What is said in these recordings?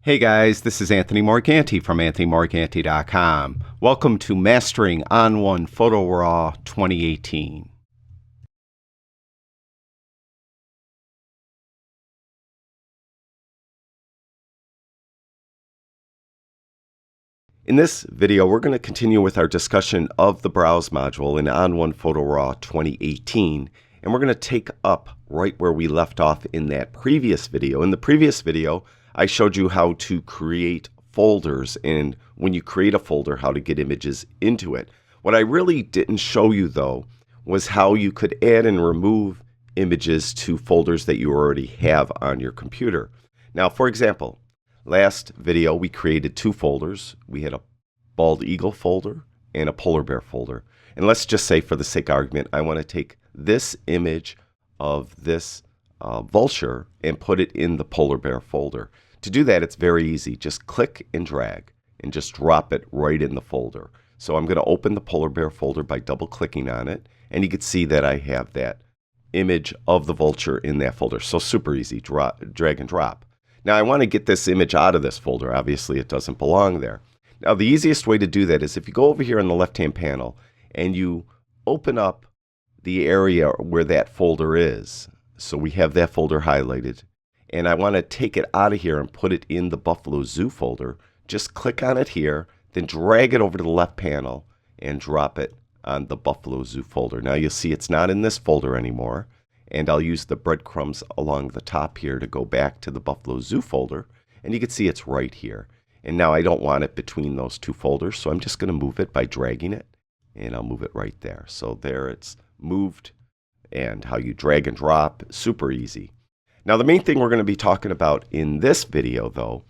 Hey guys, this is Anthony Morganti from AnthonyMorganti.com. Welcome to Mastering On1 Photo RAW 2018. In this video, we're going to continue with our discussion of the Browse module in On1 Photo RAW 2018, and we're going to take up right where we left off in that previous video. In the previous video, I showed you how to create folders, and when you create a folder, how to get images into it. What I really didn't show you, though, was how you could add and remove images to folders that you already have on your computer. Now, for example, last video we created two folders. We had a bald eagle folder and a polar bear folder. And let's just say, for the sake of argument, I want to take this image of this vulture and put it in the polar bear folder. To do that, it's very easy. Just click and drag and just drop it right in the folder. So I'm going to open the polar bear folder by double clicking on it, and you can see that I have that image of the vulture in that folder. So super easy, drag and drop. Now I want to get this image out of this folder. Obviously it doesn't belong there. Now the easiest way to do that is if you go over here on the left hand panel and you open up the area where that folder is. So we have that folder highlighted, and I want to take it out of here and put it in the Buffalo Zoo folder. Just click on it here, then drag it over to the left panel and drop it on the Buffalo Zoo folder. Now you'll see it's not in this folder anymore, and I'll use the breadcrumbs along the top here to go back to the Buffalo Zoo folder, and you can see it's right here. And now I don't want it between those two folders, so I'm just going to move it by dragging it, and I'll move it right there. So there it's moved, and how you drag and drop, super easy. Now the main thing we're going to be talking about in this video, though,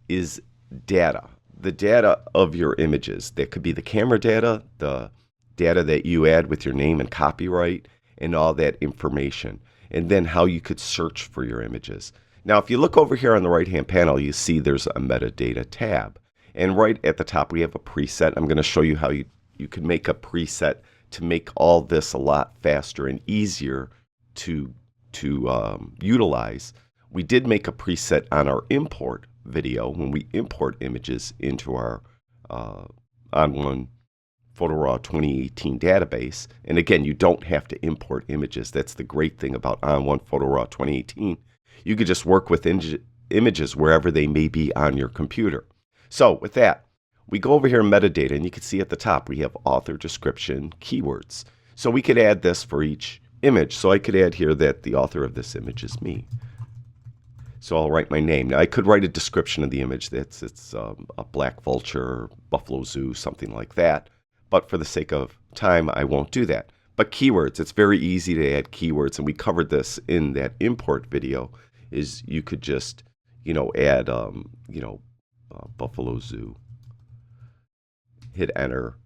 is data. The data of your images. That could be the camera data, the data that you add with your name and copyright, and all that information. And then how you could search for your images. Now if you look over here on the right hand panel, you see there's a metadata tab. And right at the top we have a preset. I'm going to show you how you can make a preset to make all this a lot faster and easier to utilize. We did make a preset on our import video when we import images into our On1 Photo RAW 2018 database. And again, you don't have to import images. That's the great thing about On1 Photo RAW 2018. You could just work with images wherever they may be on your computer. So with that, we go over here in metadata, and you can see at the top we have author, description, keywords. So we could add this for each image. So I could add here that the author of this image is me. So I'll write my name. Now I could write a description of the image. It's a black vulture, Buffalo Zoo, something like that. But for the sake of time, I won't do that. But keywords, it's very easy to add keywords, and we covered this in that import video. Is you could just add Buffalo Zoo. Hit enter.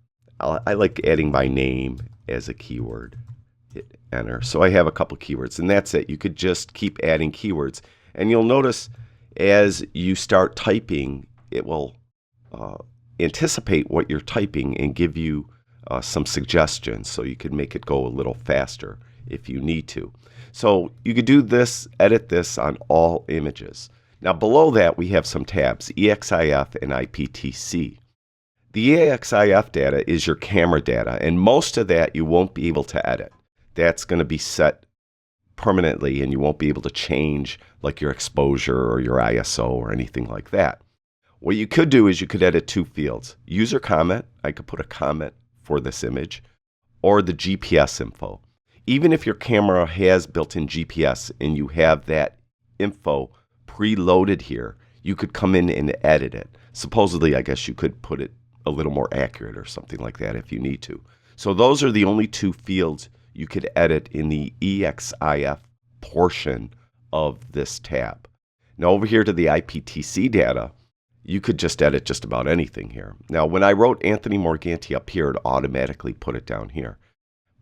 I like adding my name as a keyword. Hit enter. So I have a couple keywords, and that's it. You could just keep adding keywords, and you'll notice as you start typing, it will anticipate what you're typing and give you some suggestions, so you can make it go a little faster if you need to. So you could do this, edit this on all images. Now below that we have some tabs, EXIF and IPTC. The EXIF data is your camera data, and most of that you won't be able to edit. That's going to be set permanently, and you won't be able to change like your exposure or your ISO or anything like that. What you could do is you could edit two fields. User comment, I could put a comment for this image, or the GPS info. Even if your camera has built-in GPS and you have that info preloaded here, you could come in and edit it. Supposedly, I guess you could put it a little more accurate or something like that if you need to. So those are the only two fields you could edit in the EXIF portion of this tab. Now over here to the IPTC data, you could just edit just about anything here. Now when I wrote Anthony Morganti up here, it automatically put it down here.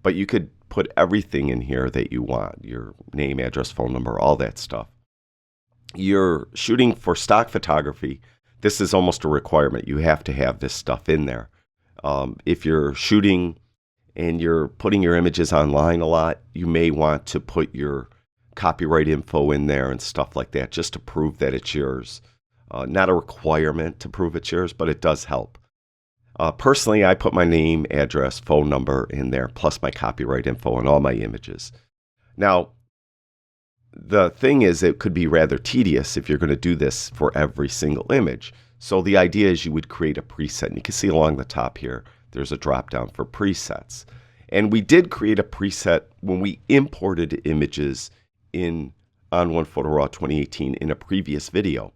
But you could put everything in here that you want, your name, address, phone number, all that stuff. You're shooting for stock photography, this is almost a requirement. You have to have this stuff in there. If you're shooting and you're putting your images online a lot, you may want to put your copyright info in there and stuff like that just to prove that it's yours. Not a requirement to prove it's yours, but it does help. Personally, I put my name, address, phone number in there, plus my copyright info on all my images. Now, the thing is, it could be rather tedious if you're going to do this for every single image. So the idea is you would create a preset. And you can see along the top here, there's a drop down for presets. And we did create a preset when we imported images in On1 Photo RAW 2018 in a previous video.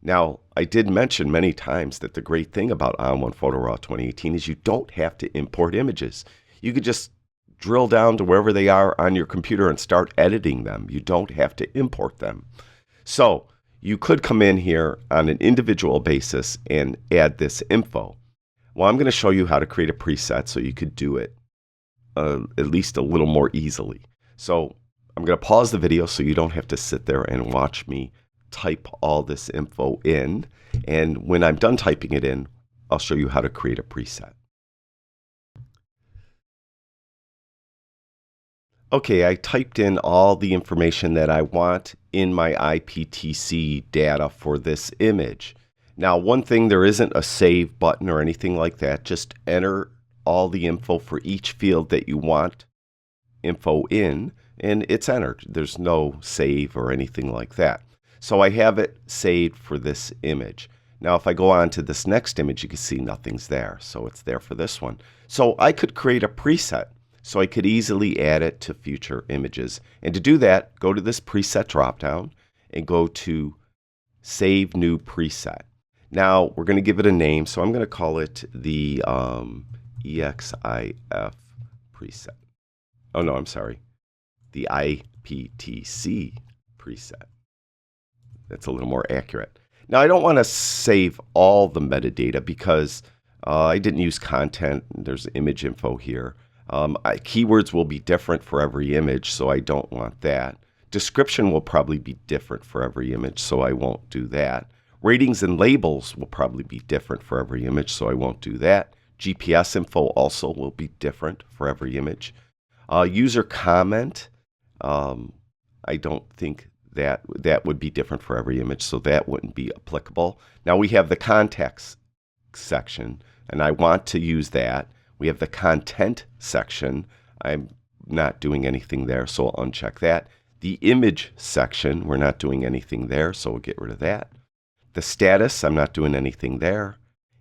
Now, I did mention many times that the great thing about On1 Photo RAW 2018 is you don't have to import images. You could just drill down to wherever they are on your computer and start editing them. You don't have to import them. So you could come in here on an individual basis and add this info. Well, I'm going to show you how to create a preset so you could do it at least a little more easily. So I'm going to pause the video so you don't have to sit there and watch me type all this info in. And when I'm done typing it in, I'll show you how to create a preset. Okay, I typed in all the information that I want in my IPTC data for this image. Now, one thing, there isn't a save button or anything like that. Just enter all the info for each field that you want info in, and it's entered. There's no save or anything like that. So I have it saved for this image. Now, if I go on to this next image, you can see nothing's there. So it's there for this one. So I could create a preset. So I could easily add it to future images. And to do that, go to this preset dropdown and go to Save New Preset. Now, we're going to give it a name. So I'm going to call it the EXIF preset. Oh, no, I'm sorry. The IPTC preset. That's a little more accurate. Now, I don't want to save all the metadata because I didn't use content. There's image info here. Keywords will be different for every image, so I don't want that. Description will probably be different for every image, so I won't do that. Ratings and labels will probably be different for every image, so I won't do that. GPS info also will be different for every image. User comment, I don't think that would be different for every image, so that wouldn't be applicable. Now we have the context section, and I want to use that. We have the content section. I'm not doing anything there, so I'll uncheck that. The image section, we're not doing anything there, so we'll get rid of that. The status, I'm not doing anything there.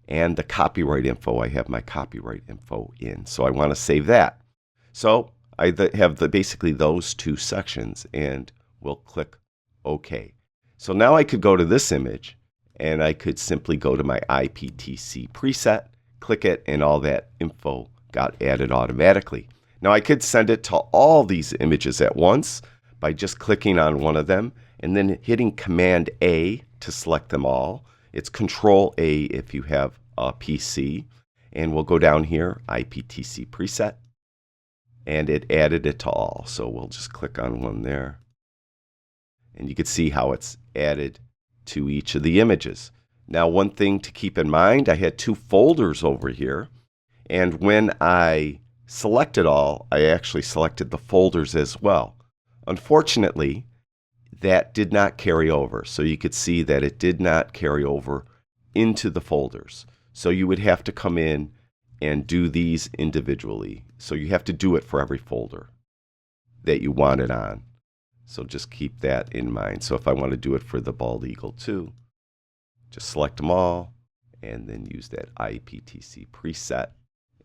And the copyright info, I have my copyright info in, so I want to save that. So I have basically those two sections, and we'll click OK. So now I could go to this image, and I could simply go to my IPTC preset, click it, and all that info got added automatically. Now I could send it to all these images at once by just clicking on one of them and then hitting Command A to select them all. It's Control A if you have a PC. And we'll go down here, IPTC preset, and it added it to all. So we'll just click on one there. And you can see how it's added to each of the images. Now, one thing to keep in mind, I had two folders over here. And when I selected all, I actually selected the folders as well. Unfortunately, that did not carry over. So you could see that it did not carry over into the folders. So you would have to come in and do these individually. So you have to do it for every folder that you want it on. So just keep that in mind. So if I want to do it for the bald eagle too, just select them all and then use that IPTC preset.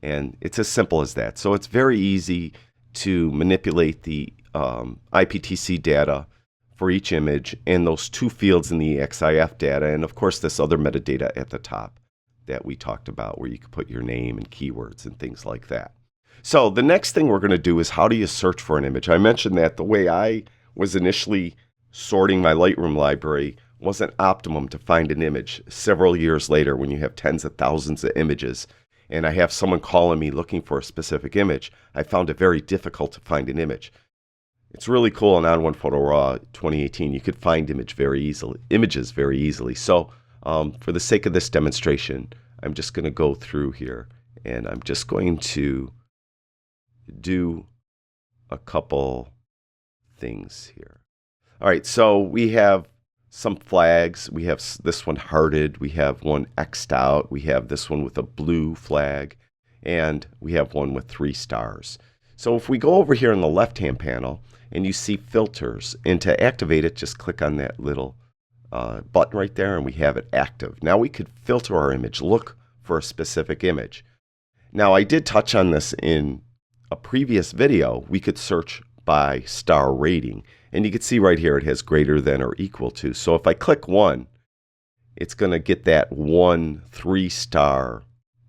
And it's as simple as that. So it's very easy to manipulate the IPTC data for each image and those two fields in the EXIF data, and of course this other metadata at the top that we talked about where you can put your name and keywords and things like that. So the next thing we're going to do is how do you search for an image? I mentioned that the way I was initially sorting my Lightroom library wasn't optimum to find an image. Several years later, when you have tens of thousands of images and I have someone calling me looking for a specific image, I found it very difficult to find an image. It's really cool in On1 Photo RAW 2018. You could find images very easily. So for the sake of this demonstration, I'm just going to go through here and I'm just going to do a couple things here. All right, so we have some flags. We have this one hearted, we have one X'd out, we have this one with a blue flag, and we have one with 3 stars. So if we go over here in the left-hand panel and you see filters, and to activate it, just click on that little button right there and we have it active. Now we could filter our image, look for a specific image. Now I did touch on this in a previous video. We could search by star rating, and you can see right here it has greater than or equal to. So if I click 1, it's going to get that 1 3-star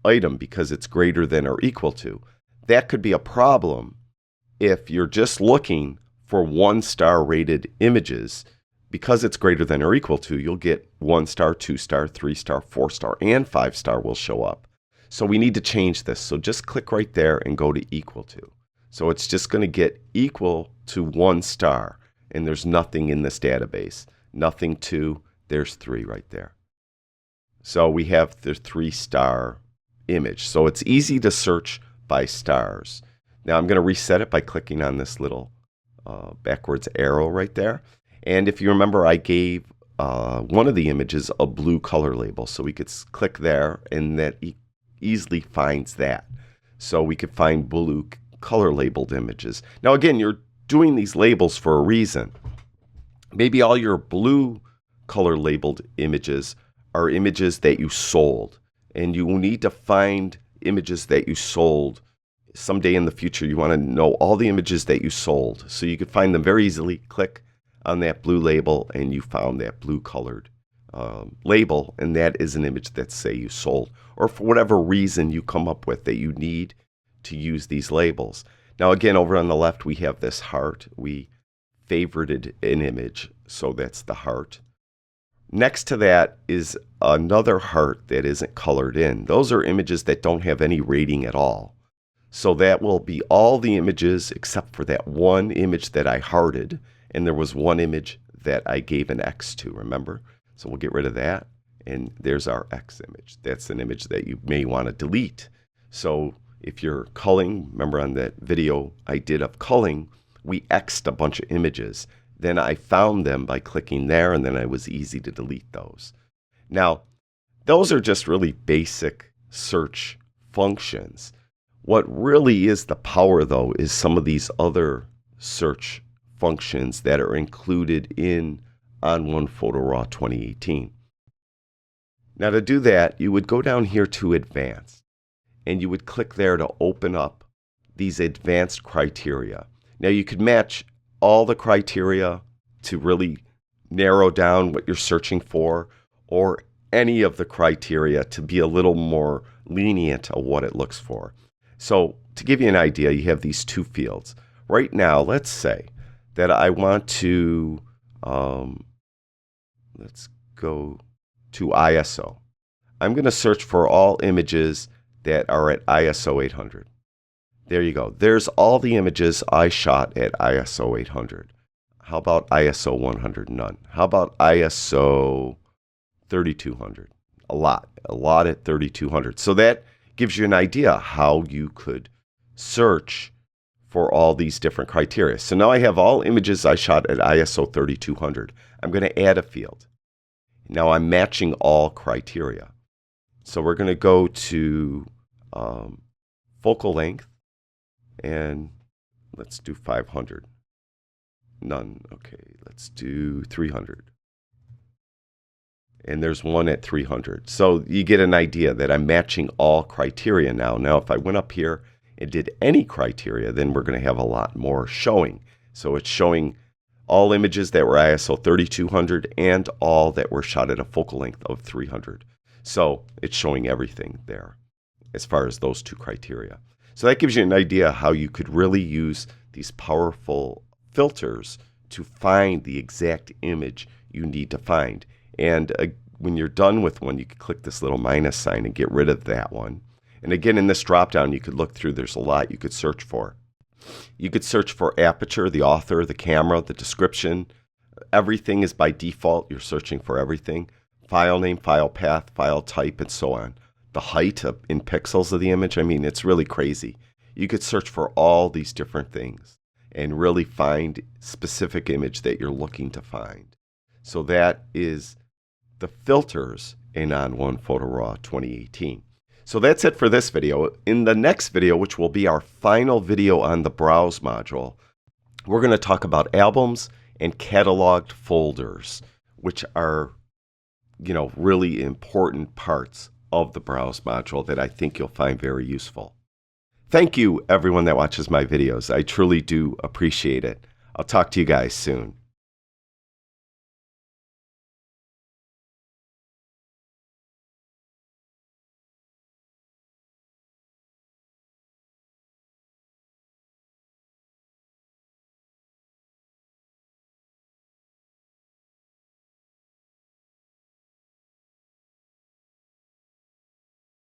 item because it's greater than or equal to. That could be a problem if you're just looking for 1-star rated images. Because it's greater than or equal to, you'll get 1-star, 2-star, 3-star, 4-star, and 5-star will show up. So we need to change this. So just click right there and go to equal to. So it's just going to get equal to 1 star. And there's nothing in this database. Nothing to, there's 3 right there. So we have the 3-star image. So it's easy to search by stars. Now I'm going to reset it by clicking on this little backwards arrow right there. And if you remember, I gave one of the images a blue color label. So we could click there and that easily finds that. So we could find blue color labeled images. Now again, you're doing these labels for a reason. Maybe all your blue color labeled images are images that you sold, and you will need to find images that you sold someday in the future. You want to know all the images that you sold, so you could find them very easily. Click on that blue label and you found that blue colored label, and that is an image that say you sold, or for whatever reason you come up with that you need to use these labels. Now again, over on the left we have this heart. We favorited an image, so that's the heart. Next to that is another heart that isn't colored in. Those are images that don't have any rating at all. So that will be all the images except for that one image that I hearted, and there was one image that I gave an X to, remember? So we'll get rid of that, and there's our X image. That's an image that you may want to delete. So if you're culling, remember on that video I did of culling, we X'd a bunch of images. Then I found them by clicking there, and then it was easy to delete those. Now, those are just really basic search functions. What really is the power, though, is some of these other search functions that are included in On1 Photo RAW 2018. Now to do that, you would go down here to Advanced, and you would click there to open up these advanced criteria. Now you could match all the criteria to really narrow down what you're searching for, or any of the criteria to be a little more lenient of what it looks for. So to give you an idea, you have these 2 fields. Right now, let's say that I want to, let's go to ISO. I'm going to search for all images that are at ISO 800. There you go. There's all the images I shot at ISO 800. How about ISO 100? None. How about ISO 3200? A lot at 3200. So that gives you an idea how you could search for all these different criteria. So now I have all images I shot at ISO 3200. I'm going to add a field. Now I'm matching all criteria. So we're going to go to focal length, and let's do 500. None. Okay, let's do 300. And there's one at 300. So you get an idea that I'm matching all criteria now. Now if I went up here and did any criteria, then we're going to have a lot more showing. So it's showing all images that were ISO 3200 and all that were shot at a focal length of 300. So it's showing everything there as far as those 2 criteria. So that gives you an idea how you could really use these powerful filters to find the exact image you need to find. And when you're done with one, you can click this little minus sign and get rid of that one. And again, in this drop down, you could look through. There's a lot you could search for. You could search for aperture, the author, the camera, the description. Everything is by default. You're searching for everything. File name, file path, file type, and so on. The height in pixels of the image. I mean, it's really crazy. You could search for all these different things and really find specific image that you're looking to find. So that is the filters in On1 Photo RAW 2018. So that's it for this video. In the next video, which will be our final video on the Browse module, we're going to talk about albums and cataloged folders, which are, really important parts of the Browse module that I think you'll find very useful. Thank you, everyone that watches my videos. I truly do appreciate it. I'll talk to you guys soon.